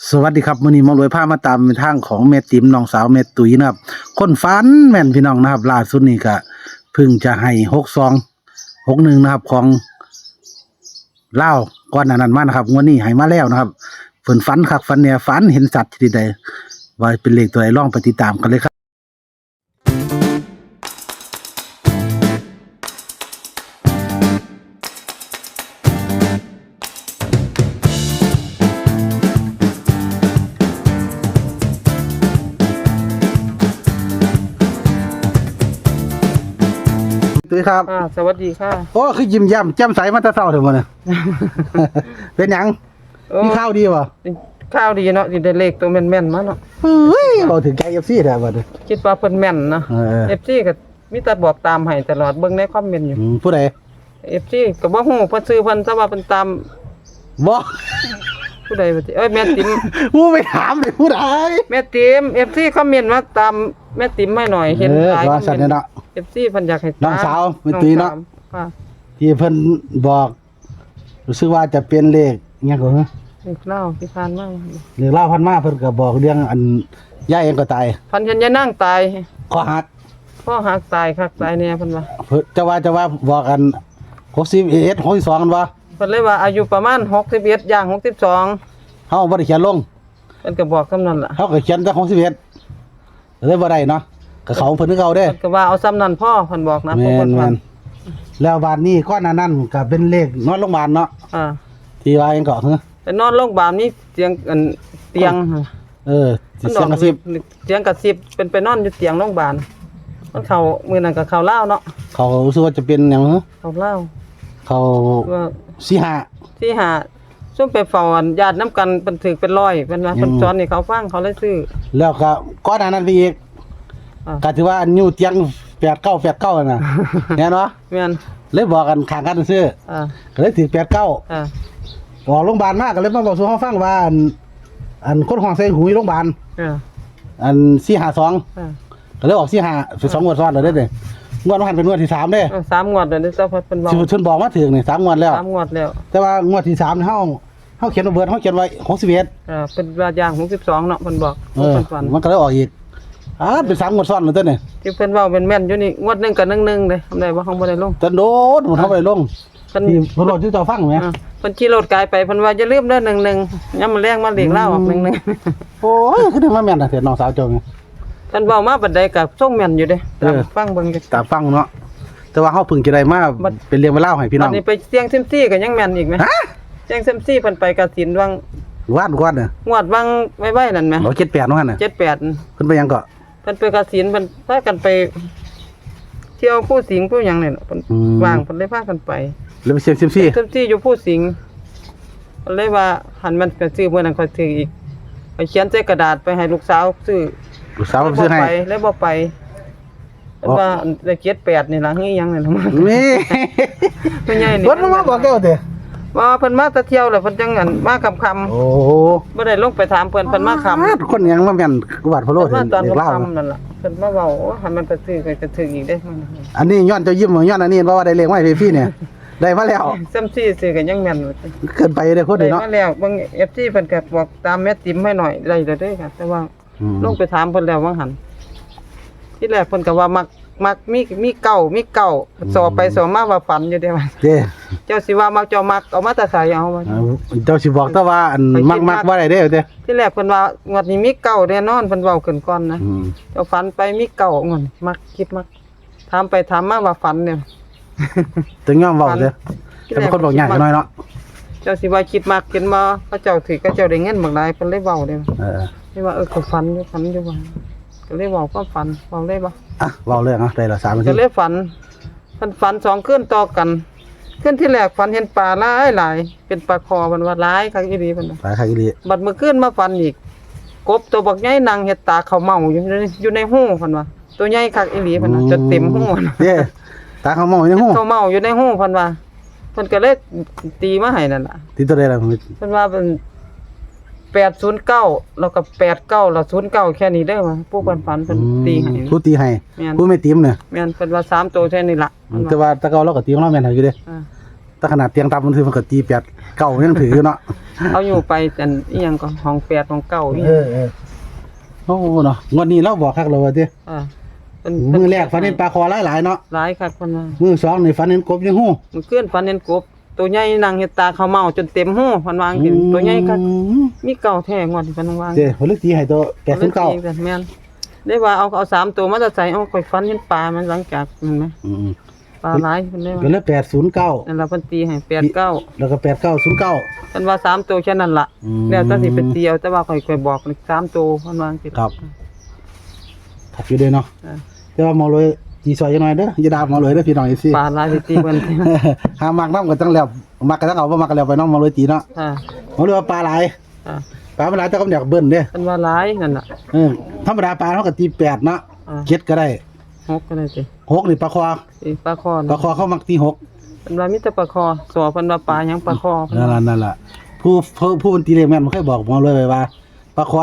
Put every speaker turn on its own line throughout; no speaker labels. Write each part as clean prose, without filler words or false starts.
สวัสดีครับมื้อนี้หมารวยพามาตามทางของแม่ติ๋มน้องสาวแม่ตุ๋ยนะครับคนฝันแม่นพี่น้องนะครับล่าสุดนี้ก็เพิ่งจะให้6261นะครับของลาวก่อนหน้านั้นมานะครับงวดนี้ให้มาแล้วนะครับเพิ่นฝันคักฝันแน่ฝันเห็นสัตว์ที่ใดว่าเป็นเลขตัวใดลองไปติดตามกันเลยครับตุ๋ยครับ
สวัสดีค่ะ
โอ้คือยิ้มแย้มแจ่มใสมาแต่เช้าเด้อมื้อนี้ เป็นหยังมีข่าวดีบ่
ข้าวดีเนาะที่ได้เลขตัวแม่นๆมาเนาะ
เฮ้ยเราถึงใจ FC แท้บัดนี้
คิดว่าเพิ่นแม่นนะ FC ก็มีแต่บอกตามให้ตลอดเบิ่งในคอมเมนต์อยู่
ผู้ใด
FC ก็บ่ฮู้เพิ่นซื้อเพิ่นแต่ว่าเพิ่นตาม
บ่
ผู้ใดว่าสิแม่ติ๋ม
ผู้ไปถามเลยผู้ใด
แม่ติ๋ม FC คอมเมนต์มาตามแม่ติ๋มให้หน่อยเห็นหลาย
ว่าสันเนี่ยเนาะ
FC เพิ่นอยากให้ตาม
น้องสาวแม่ติ๋มเนาะ
ค่ะ
ที่เพิ่นบอกรู้สึกว่าจะเป็นเลขอิหยังก็ฮะ
เลขเล่าที่ผ่านมา
เลขเล่าพันมาเพิ่นก็บอกเรื่องอันย่าเองก็ตาย
พันยันยะนั่งตาย
ขอหัก
พ่อหักตายคักตายแน่เพิ่นว่า
เพิ่นจะว่าบอกอัน61 62กันว่า
เพิ่นเลยว่าอายุประมาณ61ย่าง62
เฮาบ่ได้เขียนลง
เพิ่นก็บอกคำนั้นล่ะ
เฮาก็เขียนแต่61เลยบ่ได้เนาะก็เขาเพิ่นคือเก่าเด้
เพิ่นก็ว่าเอาซ้ำนั้นพ่อเพิ่นบอกนะ
แม่
เพิ่น
น
ว่า
แล้วบาดนี้ก่อนหน้านั้นก็เป็นเลขนอนโรงพยาบาลเนาะ ที่ว่าเองก็ฮะ
ไปนอนโรงพยาบาลนี่เตียงเตียง
สิเสียงกระซิบ
เตียงกระซิบเป็นไปนอนอยู่เตียงโรงพยาบาลมันเข้ามื้อนั้นก็เข้าลาวเนาะ
เขารู้สึกว่าจะเป็นหยังฮะ
เข้าลาว
เขา
ว่า
สิหา
ที่หาซุ่มไปเฝ้าอันญาตินํกันเพิ่นถือเป็นร้อยเพิ่นว่าเพิ่นสอนให้เขาฟังเขาเลยซื้อ
แล้วก็ก่อนหน้านั้นไปอีก
อ่า
ก็ถือว่าอยู่เตียง89น่ะ แน่นบ่
แม่น
เลยบอกกันข้างกันซื่อ
อ่า
ก็เลยถือ89อ
อ่า
อกโรงพยาบาลมาก็เลยมาบอกสู่เฮาฟังว่าอันคนห้องใส่หูอยู่โรงพยาบาล
อ่า
อัน452
อ่า
ก็เลยออก45เป็น2งวดซ้อนแล้วเด้องวดว่าหันเป็นงวดที่3เด้
สามงวดแล้วเด้อเจ้าเพิ่นบอก
สิเพิ่นบอกมาถึงนี่3งวดแล้ว
สามงวดแล้ว
แต่ว่างวดที่3นี่เฮาเขียนว่าเบิดเฮาเขียนไว้61
เป็นว่าย่าง62เนาะเพิ่นบอก
เออ
เพิ่นฝัน
มันก็เลยออกอีกเป็น3งวดซ้อนแล้วเด้นี่
ที่เพิ่นเว้าเป็นแม่นอยู่นี่งวดหนึงกับ1เด้ทำได้บ่เฮาบ่ได้ลง
จนโดนมันเฮาไปลง
เพิ่น
ที่เพิ่นบอกที่เจ้าฟังไหม
เพิ่นขี่รถไกลไปเพิ่นว่าอย่าลืมเด้อ11ยามมื้อแลงมาเรียกเล่าออก11
โอ้ยคือได้มาแม่นน่ะเถิดน้องสาวเจ้าไง
เพิ่นเว้ามาบัดใดก็ส่งแม่นอยู่เด้
เออ
ฟังเบิ่งจัก
ตามฟังเนาะแต่ว่าเฮาเพิ่งจะได้มาเป็นเรื่องเวลาให้พี่น้
บั
อ
ด
ง
นี้ไปเสียงซิมซี่ก็ยังแม่นอีกไหม
ฮะ
เสียงซิมซี่เพิ่นไปกฐินวัง
ว่านก่อนน่ะ
งวดวังไว้ๆนั่นแหม
บ่78เนาะหั่นน่ะ
78
เพิ่นไปหยังก็
เพิ่นไปกฐินเพิ่นพากันไป เที่ยวผู้สิงห์ผู้หยังนี่เนาะเพิ่นว่างเพิ่นเลยพากันไป
เลยไปเสียงซิมซี่
ซิมซี่อยู่ผู้สิงห์เพิ่นเลยว่าหันมันก็ซื้อมื้อนั้นค่อยซื้ออีกไปเขียนใส่กระดาษไปให้ลูกสาวซื้อ
ลูกสาวไปซื้อให้
แล้วบ่ไปเพิ่นว่าได้78นี่ล่ะเฮ้ยยังนี่ล่ะ
นี่
เพิ่นใหญ่นี่
เพิ่นมาบอกแกว่าเด้
ว่าเพิ่นมาแต่เที่ยวแล้วเพิ่นจังอันมาค่ำ
โอ้
ๆบ่ได้ลงไปถามเพิ่นมาค่ำ
คนหยังมาแม่นกวาดพะโล้
เพิ่น
ถึ
มาง ตอน
เด็กลาว
ค่ำๆนั่นล่ะเพิ่นมาเว้าโอ้หันมันไปซื้อก็จะถึงอีกเด้มัน
อันนี้ย้อนเจ้ายิ้มย้อนอันนี้ว่าได้เลขมาให้พี่เนี่ยได้มาแล้ว
ซ้ำซี่ซื้อก็ยังแม่นอยู่
เกินไปเด้อคน
ได้
นี้เนาะ
มาแล้วเบิ่ง FC เพิ่นก็บอกตามแม่ติ๋มให้หน่อยได้แล้วเด้อค่ะแต่ว่า ลงไปถามเพิ่นแล้วว่าหันที่แรกเพิ่นก็ว่ามักมีเก่าสอบไปสอบมาว่าฝันอยู่เด้ว่า
เด้
เจ้าสิว่ามักเจ้ามักเอามาแต่ไสเอาว่า
เจ้าสิบอกแต่ว่าอันมักบ่ได้เด้อเด้
ที่แรกเพิ่นว่างวดนี้มีเก่าแน่นอนเพิ่นเว้าขึ้นก่อนนะเจ้าฝันไปมีเก่างอนมักคิดมักถามไปถามมาว่าฝันเนี่ย
ถึงยอมเว้าเด้อแต่เป็นคนบอกยากน้อยเนาะ
เจ้าสิว่าคิดมักเห็นบ่พระเจ้าถือก็เจ้าได้เงินบักหลายเพิ่นเลยเว้าเด้ นี่ว่าก็ฝันอยู่ว่าก็เลยเว้าความฝันเว้าได้บ่
อ่ะเว้าเรื่องได้ละ3นาที
ก็เลยฝัน2คืนต่อกันคืนที่แรกฝันเห็นปลาหลายเป็นปลาคอเพิ่นว่าหลายคักอีหลีเพิ่นว่า
ไปใครอีหลี
บัดมื้อคืนมาฝันอีกกบตัวบักใหญ่นั่งเฮ็ดตาเขาเมาอยู่ในหูเพิ่นว่าตัวใหญ่คักอีหลีเพิ่นว่าจนเต็มหู
เด้ตาเขามองอยู่ในหู
เขาเมาอยู่ในหูเพิ่นว่าเพิ่นก็เลยตีมาให้นั่นล่ะ
ที่ตัวใดล่ะ
เพิ่นว่าเป็น809แล้วก็89แล้ว09แค่นี้เด้อว่าผู้เพิ่นฝันเพิ่นตีให้
ผู้ตีให้
แม่น
ผู้ไม่ติมเนี่ย
แม่นเพิ่นว่า3ตัวแค่นี้ล่ะ
แต่ว่าตะเกาเราก็ตีของเราแม่นอยู่เด้
อ่า
แต่ แต่ขนาดเตียงต่ำมันคือมันก็ตี8 9ยังถืออยู่เนาะ
เอาอยู่ไปอันอีหยังก็ห้อง8ห้อง9อีห
เอ
ยัง
อโอ้เนาะงวดนี้เราบอกคักแล้วว่าติ
เป็น
มือแรกฝันเห็นปลาคอหลายๆเนาะ
หลายคักเพิ่นว่า
มือสองนี่ฝันเห็นกบยังฮู้
มันเคลื่อนฝันเห็นกบตัวใหญ่นางเฮ็ดตาเขาวเมาจนเต็มหูเพิ่นวาจังซี่ตัวใหญ่คักมีเก่าแท้งวดที่เพิ่นวาง
เด้เพิ่นเลยตีให้ตัว809
แม่นได้ว่าเอา3ตัวมาจะใส่เอาค่อยฝันเห็นปลามันหลังจากนั่นไหม
อืม
ปลาหลายเพิ่นได้
ก็
ว่า
เลย809
นั่นล่ะเพิ่นตีให้89
แล้วก็8909
เพิ่นว่า3ตัวแค่นั้นล่ะ
อืม
แล้วแต่สิเป็นตีเอาแต่ว่าค่อยบอก3ตัวเพิ่นวาจังซี่
ครับ ถักอยู่เด้เนาะ
อ่า
แต่ว่าหมอเลยตีซอยจังหน่อยเด้ออย่าด่าหมอเลยเด้อพี่น้องอีซี่
ปลาหลายสิตีเพิ่น
หามักน้ำก็ต้องแล้วมักก็ต้องเอาบ่มักก็แล้วไปน้องหมอเลยตีเนาะ
อ่า
หมอเลยว่าปลาหลาย
อ่า
ปลามันหลายแต่ก็อยากเบิ้นเด้
เพิ่นว่าหลายนั่นน่ะ
ธรรมดาปลาเฮาก็ตี8เนาะ
อ่า
7ก็ได้
6ก็ได้สิ
6นี่ปลาคอ
ตีปลาคอ
ปลาคอเขามักตี6
เพิ่นว่ามีแต่ปลาคอสอเพิ่นว่าปลาหยังปลาคอเพิ่น
นั่นล่ะผู้มันตีเลขแม่นมันเคยบอกหมอเลยไว้ว่าปลาคอ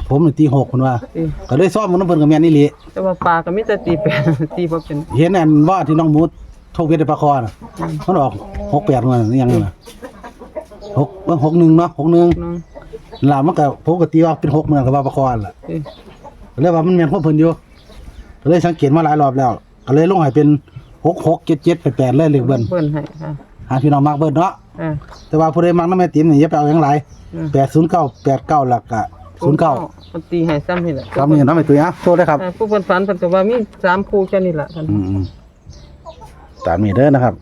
ผมนี่ตี6เพิ่นว่า
ตี
ก็เลยซ้อมมันนำเพิ่นก็แม่นอีหลี
แต่ว่าปลาก็มีแต่ตีแปด ตีบ่เป็น
เห็นอันว่าที่น้องมูดโทกเวทในปลาคอน่ะมันออก68มันยังน่ะ61เนาะ61
นึง
ล่ะมันก็ผมก็ตีว่าเป็น6เหมือนกับว่าปลาคอน่ะ
ตี
ก็เลยว่ามันแม่นของเพิ่นอยู่ก็เลยสังเกตมาหลายรอบแล้วก็เลยลงให้เป็น66 77 88เลยเลขเบิ้น
เบิ่นให้ค่ะ
หาพี่น้องมักเบิ้นเนาะ
อ่า
แต่ว่าผู้ใดมักนำแม่ติ๋มนี่อย่าไปเอาหยังหลาย
อืม
809 89หลักก็09
มันตีให้ซ้ำนี่แหละ
ครับนี่นำให้ตุ้ยโทษเลยครับ
ผู้เพิ่นฝันเพิ่นก็ว่ามี3คู่แค่นี้ล่ะเพิ่น
อืมตามนี้เด้อนะครับ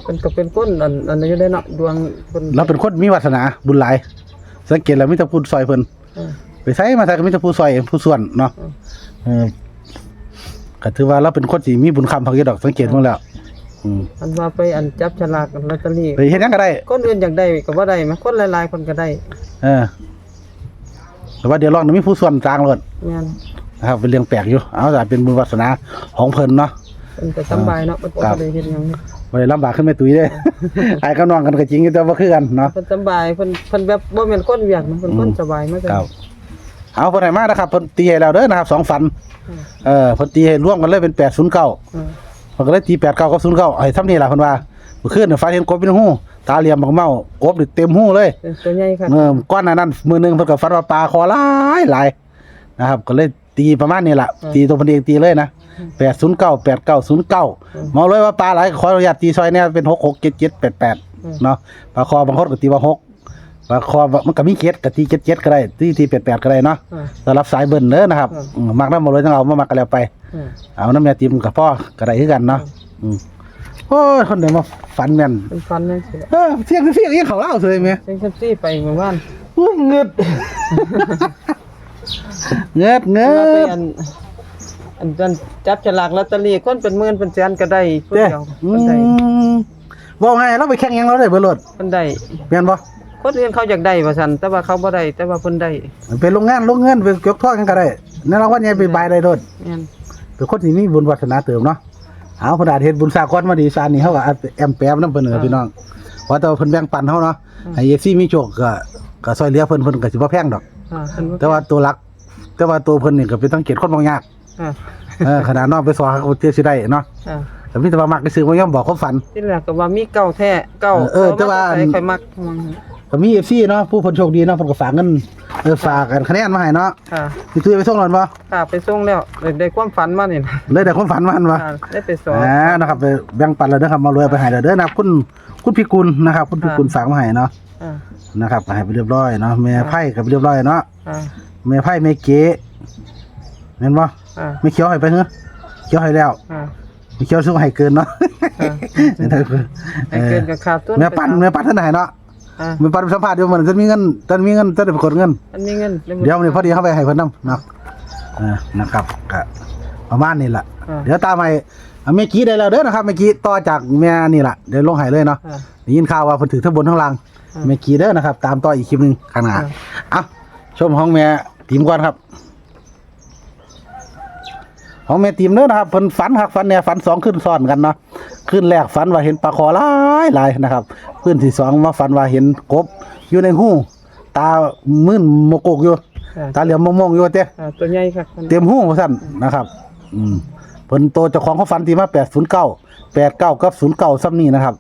เพิ่นก็เป็นคนอันนั้นอยู่ได้เนาะดวงเพิ่น
เราเป็นคนมีวาสนาบุญหลาย สังเกตแล้วมีแต่ผู้ซอยเพิ่น
อ่า
ไปใช้มาใส่ก็มีแต่ผู้ซอยผู้ส่วนเนาะก็ถือว่าเราเป็นคนที่มีบุญคำพักอยู่ดอกสังเกตเบิ่งแล้ว
อันว่าไปอันจับฉลากลอตเตอรี่
ไปเฮ็ดหยังก็ได้
คนอื่นอยากได้ก็บ่ได้มั้ยคนหลายๆคนก็ได้
แต่ว่าเดี๋ยวลองมีผู้ส่วนกลางโลด
แม่น
นะครับเป็นเรื่องแปลกอยู่เอาแต่เป็นบุญวาสนาของเพิ่นเนาะ
เพิ่นก็สำบายเนาะเพิ่นบ่ได้เฮ็ดหยังนี่
บ่ได้ลำบากขึ้นแม่ตุ้ยเด้ ไอ้กับน้องกันก็จริงอยู่แต่บ่คือกันเนาะ
เพิ่นสำบายเพิ่นแบบบ่แม่นคนเวียกนะเพิ่นคนสบายมา
ครับเอาเพิ่นให้มานะครับเพิ่นตีให้แล้วเด้อนะครับ2ฝันเพิ่นตีให้ร่วมกันเลยเป็น809
อ่า
เพิ่นก็เลยตี89กับ09ให้ซ้ำนี่ล่ะเพิ่นว่าเมื่อคืนน่ะฝันเห็นกบเป็นหูตาเหลี่ยมบักเมากบนี่เต็มหูเลย
เป็นตัวใหญ่ค่ะ
ก้อนหน้านั้นมื้อนึงเพิ่นก็ฝันว่าปลาคอหลายนะครับก็เลยตีประมาณนี้ล่ะตีตัวเพิ่นเองตีเลยนะ809 8909มองเลยว่าปลาหลายขออนุญาตตีซอยเนี่ยเป็น667788เนาะปลาคอบางคนก็ตีว่า6ปลาคอมันก็มีเจ็ดก็ตี77ก็ได้ตี88ก็ได้เนาะสำหรับสายเบิ่นเด้อนะครับมักนำบ่เลยต้องเอามามักกันแล้วไปเอาน้ำแม่ติมกับพ่อก็ได้คือกันเนาะโอ้ยคนเดียวมาฝันแม่น
เป็นฟันนั่นสิ
เที่ยงยังเขาเล่าเลยแม่
เซ็งเซ็กซี่ไปเมื่อวาน
อุ้ยเงือดเงือด
ว่าไปอันจับฉลากลอตเตอรี่คนเป็นหมื่นเป็นแสนก็ได้ผู้
เด้
เดียวเพิ่นได้
บอกไงเราไปแข่งยังเราได้เบิดรถ
เพิ่นได้
แม่นบ่
คนอื่นเขาอยากได้ว่าซั่นแต่ว่าเขาบ่ได้แต่ว่าเพิ่นได้
เป็นโรงงานโรงเงินเป็นยกท่อกันก็ได้ในรางวัลใหญ่ไปบายได้รถ
แม่น
เป็นคนที่มีบุญวาสนาเติมเนาะเอาพระดาเฮ็ดบุญสากลมาดีซานนี่เฮาก็แอมแปมนำเพิ่นพี่น้องว่าแต่ว่าเพิ่นแบ่งปันเฮาเนาะให้เอฟซีมีโชคก็ซอยเหลือเพิ่นก็สิบ่แพงดอก
เพิ่น
แต่ว่าตัวหลัก แต่ว่าตัวเพิ่นนี่ก็เป็นต้องเกียรติคนบ่ยาก ขนาดน้องไปสอนเขาเตี้ยสิได้เนาะแต่มีแต่ว่ามักไปซื้อบ่ยอมบอกความฝัน
ที่แรกก็ว่ามีเก่าแท้เก่า
แต่ว่า
ค่อยมัก
ก็มี FC เนาะผู้เพิ่นโชคดีเนาะเพิ่นก็ฝากเงินฝากกันคะแนนมาให้เนาะ
ค่ะ
สิซื้อไปส่งหน่อยบ่
ค่ะไปส่งแล้วได้ความฝันมานี่นะ
เลยได้ความฝันมาหั่นบ่
ได้ไปสอน
นะครับไปแบ่งปันแล้วเด้อครับมารวยไปให้แล้วเด้อนะครับคุณพิกุลนะครับคุณพิกุลฝากมาให้เนาะนะครับก็ให้ไปเรียบร้อยเนาะแม่ไผ่ก็ไปเรียบร้อยเนาะแม่ไผ่แม่เก๋แม่นบ่ไม่เขียวให้ไปเหรอเขียวให้แล้วไม่เขียวซื้อให้เกินเนาะ
ให้เกินกับขาดทุน
แม่ปันเท่าไหร่เนาะแม่ปันสัมภาษณ์อยู่มันจะมีเงินจะได้ไปกดเงิน
มันมีเงิน
เดี๋ยวนี้พอดีเข้าไปให้เพิ่นนำเนาะนะครับก็ประมาณนี้ล่ะเดี๋ยวตามไปเมื่อกี้ได้แล้วเด้อนะครับเมื่อกี้ต่อจากแม่นี่ล่ะเดี๋ยวลงให้เลยเนาะได้ยินข่าวว่าเพิ่นถือทั้งบนทั้งล่างเมื่อกี้เด้อนะครับตามต่ออีกคลิปนึงข้างหน้าเอ้าชมห้องแม่ทีมก่อนครับของแม่ทีมเด้อนะครับเพิ่นฝันหักฝันเนี่ยฝัน2ขึ้นซ้อนกันเนาะขึ้นแรกฝันว่าเห็นปลาคอหลายนะครับขึ้นที่2มาฝันว่าเห็นกบอยู่ในหูตามึนโมโกกอยู่ตาเหลี่ยมมองๆอยู่เต้
ตัวใหญ่ค่ะ
เตรียมหูว่าซั่นนะครับ เพิ่นโตเจ้าของเขาฝันตีมา809 89กับ09ซ้ำนี้นะครับ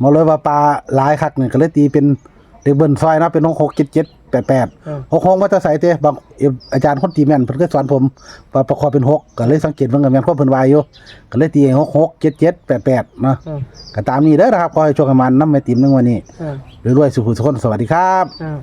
มาเลยว่าปลาหลายคักนี่ก็เลยตีเป็นเลขเบิ้ลซอยนะเป็น667788 66ว่าจะใส่เด้บางอาจารย์คนตีแม่นเพิ่นเคยสอนผมว่าประกอบเป็น6ก็เลยสังเกตว่าแม่นความเพิ่นว่าอยู่ก็เลยตี667788เนาะก็ตามนี้เด้อนะครับขอให้โชคให้มันนำแม่ติ๋มในวันนี้รวยๆสุขสุขคนสวัสดีครับ
อ่า